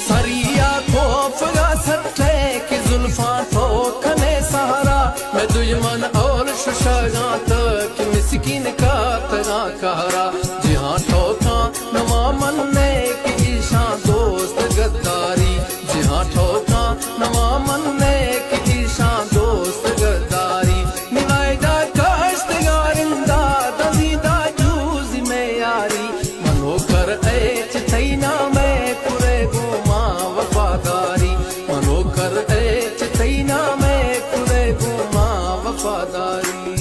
सरिया खोफ गा सट्टे की जुल्फा ठोकने सहारा मैं दुश्मन और शुशगात कि मिस्किन का तगा कहरा जिहाँ ठोका नमा मनने की ईशा दोस्त गद्दारी जिहाँ ठोका नमा मनने की ईशा दोस्त गद्दारी निवायदा काश्तगारिंदा दजीदा जूज में यारी मनोकर एच थैना में पुरे गुमा वफादारी मनोकर एच थैना में पुरे गुमा वफादारी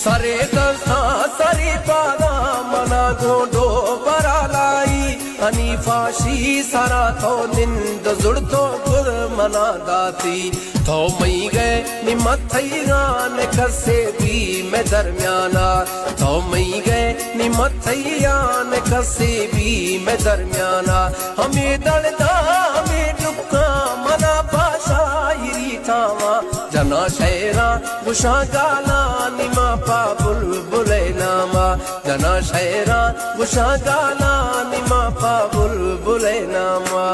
सरे दस्ता सरी पादा मना गोडो बरालाई हनीफाशी सरा तो निंद जुड़तो गुर मना दाती तो मई गए निमत गान कसे भी में दरमियाना तो मई गए निमत गान कसे भी में दरमियाना हमें दलदा हमें दुक्का मना पाशायरी थावा जना शहरा गुशा गाला निमा पा बुलबुले नामा जना शहरा गुशा गाला निमा पा बुलबुले नामा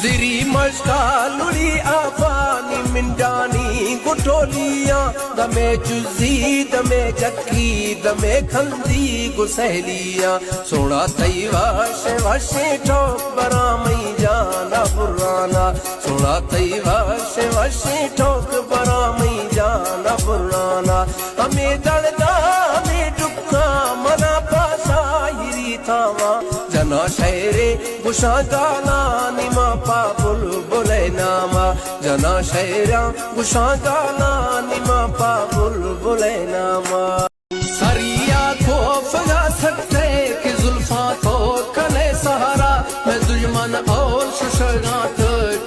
जिरी मशका लुड़ी आफानी मिंडानी गुटोलिया दमे चुजी दमे चक्की दमे खंदी गुसहलिया सोना तई वाशे वाशे ठोक बरा मई जाना पुराना सोना तई वाशे वाशे ठोक बरा मई जाना पुराना हमें दर्दा हमें दुखा मना पासा हिरी थावा जना शहरे गुशा गाना निमा पा बुलबुले नामा जना शहरा गुशा गाना निमा पा बुलबुले नामा सरिया खोफ गा सट्टे की जुल्फा तो कले सहारा मैं दुश्मन और शुशगात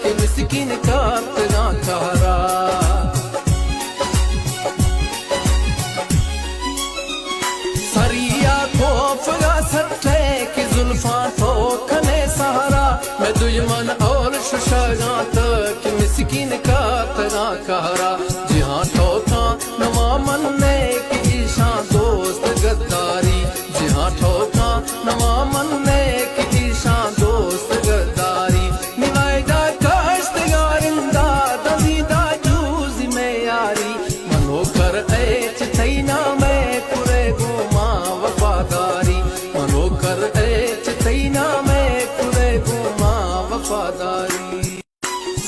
कि मिस्किन का तगा कहरा सरिया खोफ गा सट्टे की जुल्फा तो कले सहारा मैं दुश्मन और शुशगात कि मिस्किन का तगा कहरा जिहाँ ठोका नमा मनने की ईशा दोस्त गद्दारी जिहाँ ठोका नमा मनने की ईशा दोस्त गद्दारी निवायदा काश्तगारिंदा दजीदा जूज में यारी मनोकर एच थैना में पुरे गुमा वफादारी मनोकर एच थैना में पुरे गुमा वफादारी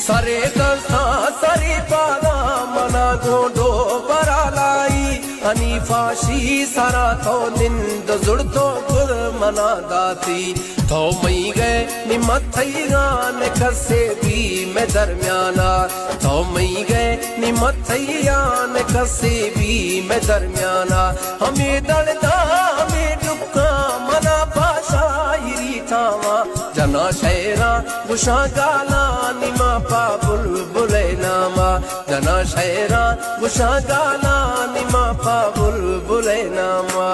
सरे दस्ता सरी पादा मना गोडो बरालाई हनीफाशी सरा तो निंद जुड़तो गुर मना दाती तो मई गए निमत गान कसे भी में दरमियाना तो मई गए निमत गान कसे भी में दरमियाना हमें दर्दा हमें दुक्का मना पाशा हिरी थावा जना शहरा गुशा गाला निमा पा बुलबुले नामा जना शहरा गुशा गाला निमा पा बुलबुले नामा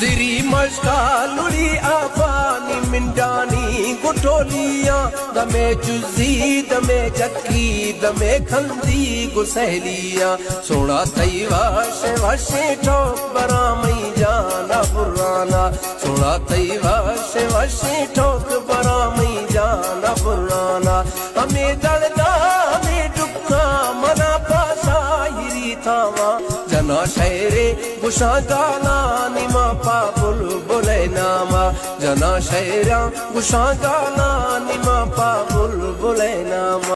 जिरी मशका लुड़ी आफानी मिंडानी गुटोलिया दमे चुजी दमे चक्की दमे खंदी गुसहलिया सोना तई वाशे वाशे ठोक बरा मई जाना पुराना सोना तई वाशे वाशे ठोक बरा मई जाना पुराना हमें दर्दा हमें दुक्का मना पासा हिरी थावा जना शहरे गुशा गाना निमा पा बुलबुले नामा जना शहरा गुशा गाना निमा पा बुलबुले नामा।